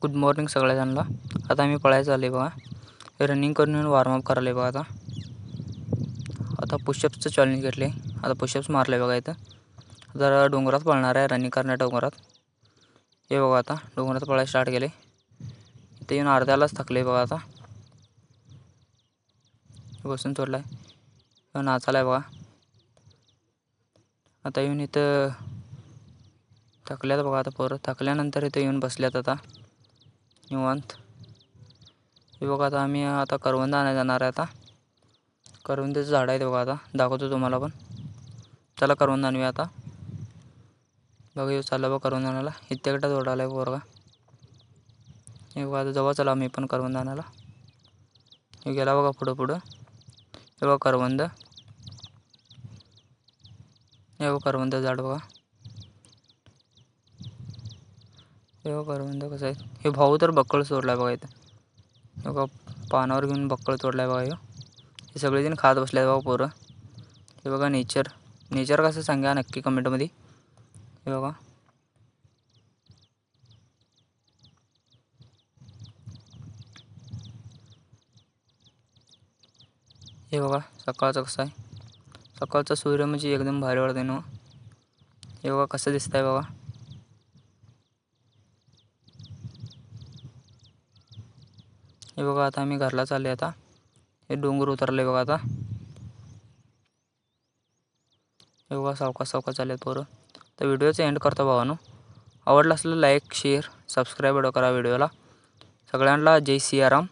Good morning सगळ्यांना। आता आम्ही पळायला चालले बघा। रनिंग करून येऊन वॉर्मअप करायला बघा। आता पुशअप्सचं चॅलेंज घेतले। आता पुशअप्स मारले बघा। इथं जरा डोंगरात पळणार आहे, रनिंग करणार डोंगरात। हे बघा आता डोंगरात पळायला स्टार्ट केले। इथे येऊन अर्ध्यालाच थकले बघा। आता बसून सोडलाय, नाचालाय बघा। आता येऊन इथं थकल्यात बघा। आता पोरं थकल्यानंतर इथं येऊन बसल्यात आता निवांत। हे बघा आता आम्ही आता करवंद आणायला जाणार आहे। आता करवंदाचं झाड आहे बघा। आता दाखवतो तुम्हाला पण। चला करवंद आणूया आता। बघा येऊ चालला बघा करवंद आणायला। इतक्याकडे जोडायला पोरगा। हे बघा आता जवळ चला मी पण करवंद आणायला। हे गेला बघा पुढं। हे बघा करवंद। हे बघा करवंद झाड बघा। हे बघा करवंद कसं आहे। हे भाऊ तर बक्कळ सोडलाय बघा इथं। हे बघा पानावर घेऊन बक्कळ तोडलाय बघा। हे सगळेजण खात बसले बघा पोरं। हे बघा नेचर कसं सांगा नक्की कमेंटमध्ये। हे बघा हे बघा सकाळचं कसं आहे। सकाळचा सूर्य म्हणजे एकदम भारी वाटते ना। हे बघा कसं दिसतंय बघा। हे बघा आता आम्ही घरला चालले। आता हे डोंगर उतरले बघा। आता हे बघा सावकाश चालले पोरं। तर व्हिडिओचं एंड करतो भावानो। आवडला असलं लाईक शेअर सबस्क्राईब करा व्हिडिओला। सगळ्यांना जय सियाराम।